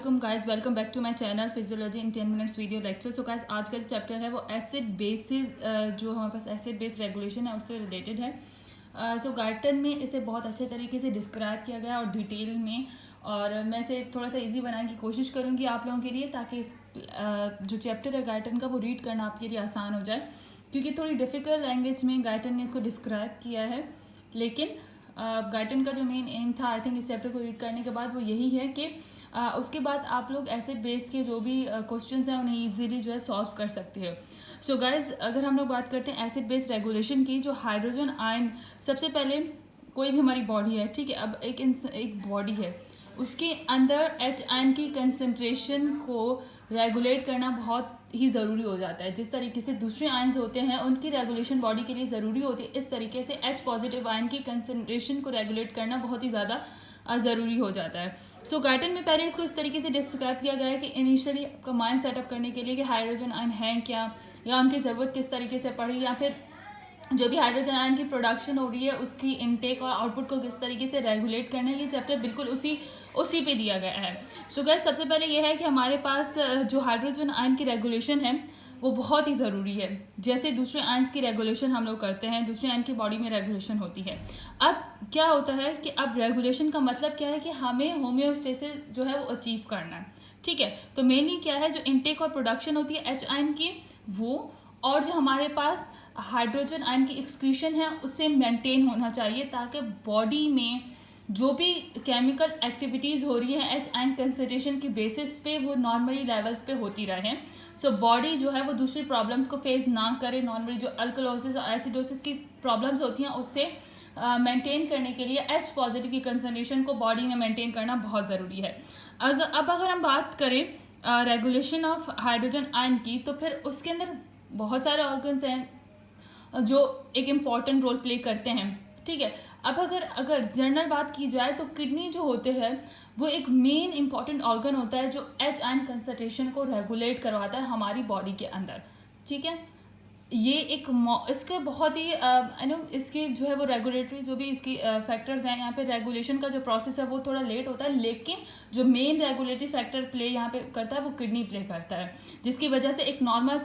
Welcome back to my channel physiology in 10 minutes video lecture. So guys, आज का जो chapter है वो एसिड बेसिस जो हमारे पास एसिड बेस रेगुलेशन है उससे रिलेटेड है। सो गार्टन में इसे बहुत अच्छे तरीके से डिस्क्राइब किया गया और डिटेल में, और मैं इसे थोड़ा सा इजी बनाने की कोशिश करूँगी आप लोगों के लिए, ताकि इस जो चैप्टर है गार्टन का वो रीड करना आपके लिए आसान हो जाए, क्योंकि थोड़ी डिफ़िकल्ट लैंग्वेज में गार्टन ने इसको डिस्क्राइब किया है। लेकिन गार्टन का जो मेन एम था आई थिंक इस चैप्टर को रीड करने के बाद वो यही है कि उसके बाद आप लोग एसिड बेस के जो भी क्वेश्चंस हैं उन्हें इजीली जो है सॉल्व कर सकते हो। सो गाइज, अगर हम लोग बात करते हैं एसिड बेस रेगुलेशन की, जो हाइड्रोजन आयन, सबसे पहले कोई भी हमारी बॉडी है, ठीक है, अब एक बॉडी है, उसके अंदर एच आयन की कंसनट्रेशन को रेगुलेट करना बहुत ही ज़रूरी हो जाता है। जिस तरीके से दूसरे आयन्स होते हैं उनकी रेगुलेशन बॉडी के लिए ज़रूरी होती है, इस तरीके से एच पॉजिटिव आयन की कंसनट्रेशन को रेगुलेट करना बहुत ही ज़्यादा ज़रूरी हो जाता है। सो गार्टन में पहले इसको इस तरीके से डिस्क्राइब किया गया है कि इनिशियली आपका माइंड सेटअप करने के लिए कि हाइड्रोजन आयन है क्या, या उनकी ज़रूरत किस तरीके से पड़ी, या फिर जो भी हाइड्रोजन आयन की प्रोडक्शन हो रही है उसकी इनटेक और आउटपुट को किस तरीके से रेगुलेट करना है, ये चैप्टर बिल्कुल उसी पे दिया गया है। सो गाइस, सबसे पहले ये है कि हमारे पास जो हाइड्रोजन आयन की रेगुलेशन है वो बहुत ही ज़रूरी है। जैसे दूसरे आयन्स की रेगुलेशन हम लोग करते हैं, दूसरे आयन की बॉडी में रेगुलेशन होती है। अब क्या होता है कि अब रेगुलेशन का मतलब क्या है कि हमें होम्योस्टेसिस जो है वो अचीव करना है, ठीक है। तो मेनली क्या है, जो इनटेक और प्रोडक्शन होती है एच आयन की वो, और जो हमारे पास हाइड्रोजन आयन की एक्सक्रीशन है उससे मेंटेन होना चाहिए, ताकि बॉडी में जो भी केमिकल एक्टिविटीज़ हो रही है एच आयन कंसंट्रेशन की बेसिस पे वो नॉर्मली लेवल्स पे होती रहे। सो बॉडी जो है वो दूसरी प्रॉब्लम्स को फेस ना करे। नॉर्मली जो अल्कलोसिस और एसिडोसिस की प्रॉब्लम्स होती हैं उससे मेंटेन करने के लिए एच पॉजिटिव की कंसंट्रेशन को बॉडी में मेंटेन करना बहुत ज़रूरी है। अगर हम बात करें रेगुलेशन ऑफ हाइड्रोजन आयन की, तो फिर उसके अंदर बहुत सारे ऑर्गन्स हैं जो एक इम्पॉर्टेंट रोल प्ले करते हैं, ठीक है। अब अगर जनरल बात की जाए तो किडनी जो होते हैं वो एक मेन इंपॉर्टेंट ऑर्गन होता है जो एच आयन कंसंट्रेशन को रेगुलेट करवाता है हमारी बॉडी के अंदर, ठीक है। ये एक इसके बहुत ही इसकी जो है वो रेगुलेटरी जो भी इसकी फैक्टर्स हैं, यहाँ पे रेगुलेशन का जो प्रोसेस है वो थोड़ा लेट होता है, लेकिन जो मेन रेगुलेटरी फैक्टर प्ले यहाँ पे करता है वो किडनी प्ले करता है, जिसकी वजह से एक नॉर्मल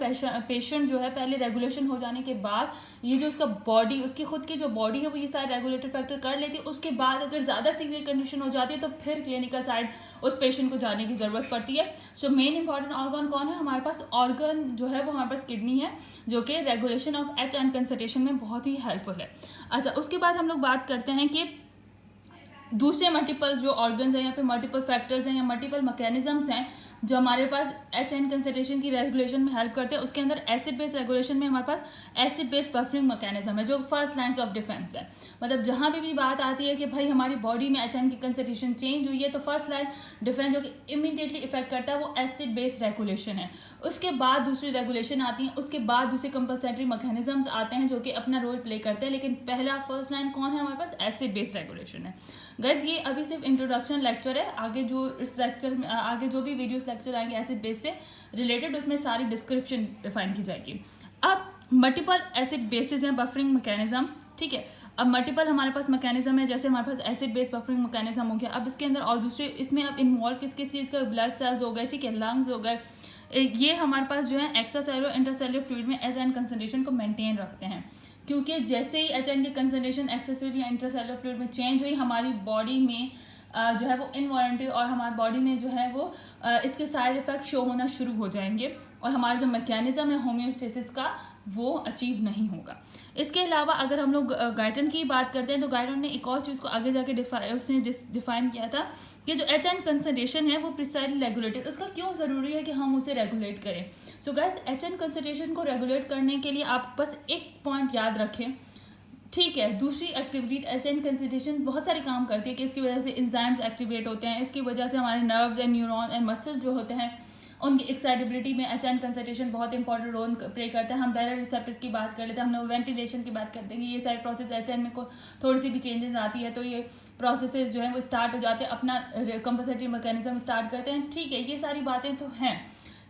पेशेंट जो है पहले रेगुलेशन हो जाने के बाद ये जो उसका बॉडी, उसकी खुद की जो बॉडी है वो ये सारे रेगुलेटरी फैक्टर कर लेती है। उसके बाद अगर ज़्यादा सीवियर कंडीशन हो जाती है तो फिर क्लिनिकल साइड उस पेशेंट को जाने की ज़रूरत पड़ती है। सो मेन इंपॉर्टेंट ऑर्गन कौन है हमारे पास? ऑर्गन जो है वो हमारे पास किडनी है, जो कि regulation of H ion concentration में बहुत ही हेल्पफुल है। अच्छा, उसके बाद हम लोग बात करते हैं कि दूसरे मल्टीपल जो ऑर्गन्स हैं, या फिर मल्टीपल फैक्टर्स हैं या मल्टीपल मैकेनिज्म्स हैं जो हमारे पास एच आयन कंसंट्रेशन की रेगुलेशन में हेल्प करते हैं। उसके अंदर एसिड बेस रेगुलेशन में हमारे पास एसिड बेस बफरिंग मैकेनिज्म है, जो फर्स्ट लाइन्स ऑफ डिफेंस है। मतलब जहाँ भी बात आती है कि भाई हमारी बॉडी में एच आयन की कंसंट्रेशन चेंज हुई है, तो फर्स्ट लाइन डिफेंस जो कि इमीडिएटली इफेक्ट करता है वो एसिड बेस रेगुलेशन है। उसके बाद दूसरी रेगुलेशन आती है, उसके बाद दूसरे कंपनसेटरी मैकेनिज्म्स आते हैं जो कि अपना रोल प्ले करते हैं, लेकिन पहला फर्स्ट लाइन कौन है हमारे पास? एसिड बेस रेगुलेशन है। गाइस, ये अभी सिर्फ इंट्रोडक्शन लेक्चर है, आगे जो इस लेक्चर में आगे जो भी वीडियोस लेक्चर आएंगे एसिड बेस से रिलेटेड उसमें सारी डिस्क्रिप्शन डिफाइन की जाएगी। अब मल्टीपल एसिड बेसिस हैं बफरिंग मैकेनिज्म, ठीक है। अब मल्टीपल हमारे पास मैकेनिज्म है, जैसे हमारे पास एसिड बेस बफरिंग मैकेनिज्म हो गया। अब इसके अंदर और दूसरे इसमें अब इन्वॉल्व किस किस चीज़ का? ब्लड सेल्स हो गए, ठीक है, लंग्स हो गए। ये हमारे पास जो है एक्स्ट्रा सेलुलर इंटरसेलुलर फ्लूइड में एच आयन कंसंट्रेशन को मेंटेन रखते हैं, क्योंकि जैसे ही एच आयन की कंसंट्रेशन एक्सेसिव या इंटरसेलुलर फ्लूइड में चेंज हुई, हमारी बॉडी में जो है वो इनवॉलंटरी और हमारी बॉडी में जो है वो इसके साइड इफेक्ट शो होना शुरू हो जाएंगे, और हमारा जो मैकेनिज्म है होम्योस्टेसिस का वो अचीव नहीं होगा। इसके अलावा अगर हम लोग गाइटन की बात करते हैं तो गाइटन ने एक और चीज़ को आगे जाके डिफाइन किया था कि जो एच आयन कंसंट्रेशन है वो प्रिसाइडली रेगुलेटेड, उसका क्यों ज़रूरी है कि हम उसे रेगुलेट करें। So guys, H ion concentration को रेगुलेट करने के लिए आप बस एक पॉइंट याद रखें, ठीक है। दूसरी एक्टिविटी एच आयन कंसंट्रेशन बहुत सारे काम करती है कि इसकी वजह से एंजाइम्स एक्टिवेट होते हैं, इसकी वजह से हमारे nerves and neuron and muscles जो होते हैं उनकी एक्साइटेबिलिटी में एच आयन कंसंट्रेशन बहुत इंपॉर्टेंट रोल प्ले करता है। हम बैरा रिसेप्टर्स की बात कर लेते हैं, हम लोग वेंटिलेशन की बात करते हैं कि ये सारे प्रोसेस एच आयन में को थोड़ी सी भी चेंजेस आती है तो ये प्रोसेसेस जो है वो स्टार्ट हो जाते हैं, अपना कंपनसेटरी मैकेनिज्म स्टार्ट करते हैं, ठीक है। ये सारी बातें तो हैं,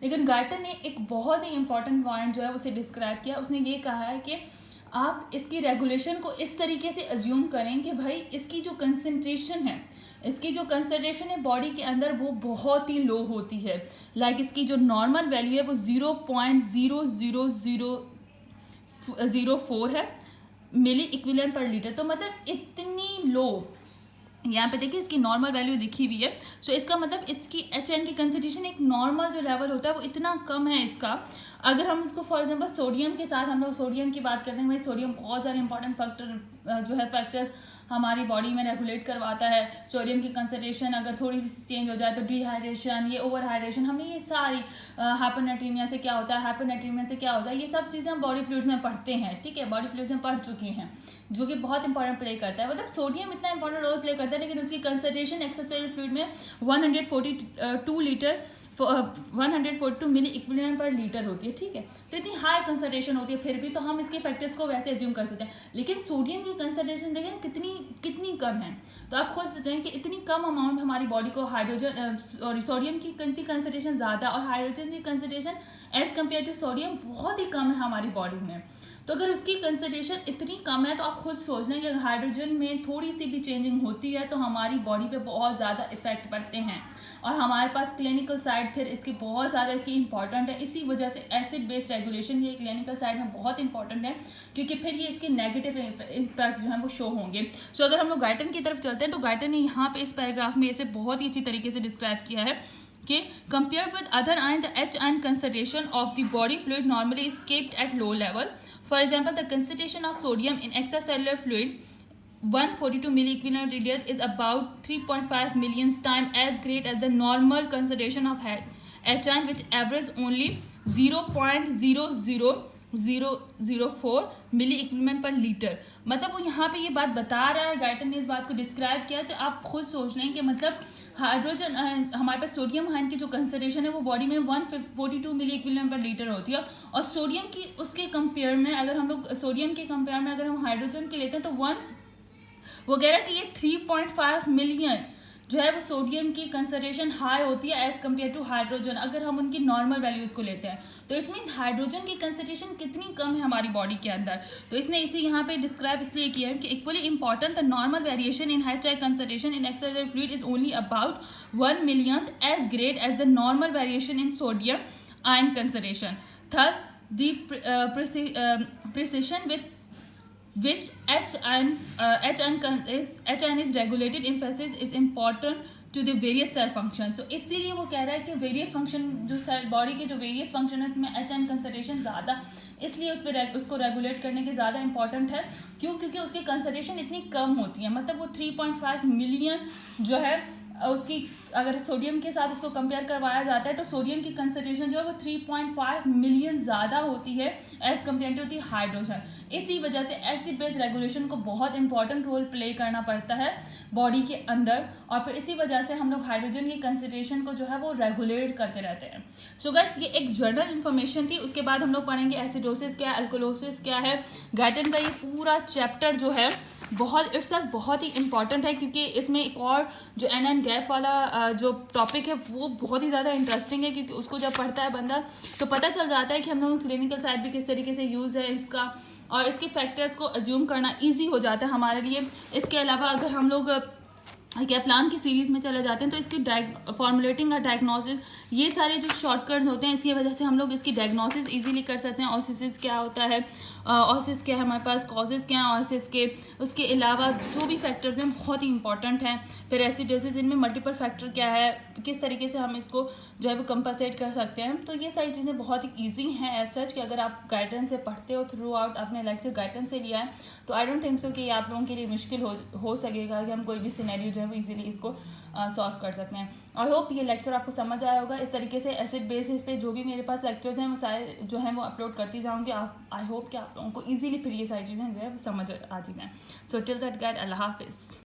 लेकिन गार्टन ने एक बहुत ही इंपॉर्टेंट पॉइंट जो है उसे डिस्क्राइब किया। उसने ये कहा है कि आप इसकी रेगुलेशन को इस तरीके से अज्यूम करें कि भाई इसकी जो कंसंट्रेशन है इसकी जो कंसंट्रेशन है बॉडी के अंदर वो बहुत ही लो होती है। लाइक इसकी जो नॉर्मल वैल्यू है वो 0.00004 है मिली इक्विवेलेंट पर लीटर। तो मतलब इतनी लो, यहाँ पे देखिए इसकी नॉर्मल वैल्यू लिखी हुई है। सो इसका मतलब इसकी HN की कंसंट्रेशन एक नॉर्मल जो लेवल होता है वो इतना कम है इसका। अगर हम इसको फॉर एग्जांपल सोडियम के साथ, हम लोग सोडियम की बात करते हैं, भाई सोडियम बहुत सारे इंपॉर्टेंट फैक्टर जो है फैक्टर्स हमारी बॉडी में रेगुलेट करवाता है। सोडियम की कंसंट्रेशन अगर थोड़ी भी चेंज हो जाए तो डिहाइड्रेशन, ये ओवरहाइड्रेशन, हमने ये सारी हाइपोनेट्रीमिया से क्या होता है, हाइपोनेट्रीमिया से क्या होता है, ये सब चीज़ें हम बॉडी फ्लूइड्स में पढ़ते हैं, ठीक है, बॉडी फ्लूइड्स में पढ़ चुकी हैं, जो कि बहुत इंपॉर्टेंट प्ले करता है। मतलब सोडियम इतना इंपॉर्टेंट रोल प्ले करता है, लेकिन उसकी कंसंट्रेशन एक्स्ट्रासेलुलर फ्लूइड में 142 मिली इक्विवेलेंट पर लीटर होती है, ठीक है। तो इतनी हाई कंसंट्रेशन होती है, फिर भी तो हम इसके फैक्टर्स को वैसे एज्यूम कर सकते हैं। लेकिन सोडियम की कंसंट्रेशन देखें कितनी कम है। तो आप खुद सोचते हैं कि इतनी कम अमाउंट में हमारी बॉडी को सोडियम की कंसंट्रेशन ज़्यादा और हाइड्रोजन की concentration as compare to sodium बहुत ही कम है हमारी बॉडी में। तो अगर उसकी कंसंट्रेशन इतनी कम है तो आप खुद सोचना कि अगर हाइड्रोजन में थोड़ी सी भी चेंजिंग होती है तो हमारी बॉडी पे बहुत ज़्यादा इफेक्ट पड़ते हैं, और हमारे पास क्लिनिकल साइड फिर इसकी बहुत ज़्यादा इसकी इंपॉर्टेंट है। इसी वजह से एसिड बेस्ड रेगुलेशन ये क्लिनिकल साइड में बहुत इंपॉर्टेंट है, क्योंकि फिर ये इसके नेगेटिव इम्पैक्ट जो है वो शो होंगे। सो अगर हम लोग गाइटन की तरफ चलते हैं तो गाइटन ने यहाँ पे इस पैराग्राफ में इसे बहुत ही अच्छी तरीके से डिस्क्राइब किया है कि compared with other ion, the H ion concentration of the body fluid normally is kept at low level. For example, the concentration of sodium in extracellular fluid 142 milliequivalent per liter is about 3.5 million times as great as the normal concentration of H ion, which average only 0.00004 milliequivalent per litre. मतलब वो यहाँ पे ये बात बता रहा है, Guyton ने इस बात को डिस्क्राइब किया। तो आप खुद सोच लें कि मतलब हाइड्रोजन हमारे पास सोडियम आयन की जो कंसंट्रेशन है वो बॉडी में 142 मिली इक्विवेलेंट पर लीटर होती है, और सोडियम की उसके कंपेयर में अगर हम लोग सोडियम के कंपेयर में अगर हम हाइड्रोजन के लेते हैं तो वो कह रहा है कि ये 3.5 मिलियन जो है वो सोडियम की कंसंट्रेशन हाई होती है एज कम्पेयर टू हाइड्रोजन, अगर हम उनकी नॉर्मल वैल्यूज को लेते हैं। तो इसमें हाइड्रोजन की कंसंट्रेशन कितनी कम है हमारी बॉडी के अंदर। तो इसने इसे यहाँ पे डिस्क्राइब इसलिए किया है कि equally important the normal variation in HI concentration in extracellular fluid is only about 1 millionth as great as the normal variation in sodium ion concentration. Thus the precision with which H ion is regulated in phases is important to the various cell functions. तो इसीलिए वो कह रहा है कि various function जो cell body के जो वेरियस फंक्शन है उसमें H ion कंसंट्रेशन ज़्यादा, इसलिए उसको रेगुलेट करने के ज़्यादा इंपॉर्टेंट है। क्यों? क्योंकि उसकी कंसंट्रेशन इतनी कम होती है। मतलब वो 3.5 मिलियन जो है उसकी अगर सोडियम के साथ उसको कंपेयर करवाया जाता है तो सोडियम की कंसंट्रेशन जो है वो 3.5 मिलियन ज़्यादा होती है as compare to the hydrogen. इसी वजह से एसिड बेस रेगुलेशन को बहुत इंपॉर्टेंट रोल प्ले करना पड़ता है बॉडी के अंदर, और फिर इसी वजह से हम लोग हाइड्रोजन की कंसंट्रेशन को जो है वो रेगुलेट करते रहते हैं। सो गाइस ये एक जनरल इन्फॉर्मेशन थी। उसके बाद हम लोग पढ़ेंगे एसिडोसिस क्या है, अल्कोलोसिस क्या है। गाइटन का ये पूरा चैप्टर जो है बहुत ही इंपॉर्टेंट है, क्योंकि इसमें एक और जो एन गैप वाला जो टॉपिक है वो बहुत ही ज़्यादा इंटरेस्टिंग है, क्योंकि उसको जब पढ़ता है बंदा तो पता चल जाता है कि हम लोग क्लिनिकल साइड भी किस तरीके से यूज़ है इसका, और इसके फैक्टर्स को अज्यूम करना ईजी हो जाता है हमारे लिए। इसके अलावा अगर हम लोग कैप्लान की सीरीज़ में चले जाते हैं तो इसकी फॉर्मुलेटिंग और डायग्नोसिस, ये सारे जो शॉर्टकट्स होते हैं इसकी वजह से हम लोग इसकी डायग्नोसिस इजीली कर सकते हैं। ऑसिस क्या होता है, ऑसिस क्या है, हमारे पास कॉजेज़ क्या हैं ऑसिस के, उसके अलावा जो भी फैक्टर्स हैं बहुत ही इंपॉर्टेंट हैं। फिर एसिडोसिस, इनमें मल्टीपल फैक्टर क्या है, किस तरीके से हम इसको जो है वो कंपनसेट कर सकते हैं। तो ये सारी चीज़ें बहुत ही ईजी हैं एज सच कि अगर आप गाइडेंस से पढ़ते हो थ्रू आउट, अपने लेक्चर गाइडेंस से लिया है, तो आई डोंट थिंक सो कि आप लोगों के लिए मुश्किल हो सकेगा कि हम कोई भी सिनेरियो जो है वो ईजिली इसको सॉल्व कर सकते हैं। आई होप ये लेक्चर आपको समझ आया होगा। इस तरीके से एसिड बेसिस पे जो भी मेरे पास लेक्चर्स हैं वो सारे जो हैं वो अपलोड करती जाऊँगी। आई होप कि आप लोगों को ईजिली फिर ये सारी चीज़ें जो है वो समझ आ जाए। सो टिल दैट गाइड, अल्लाह हाफिज़।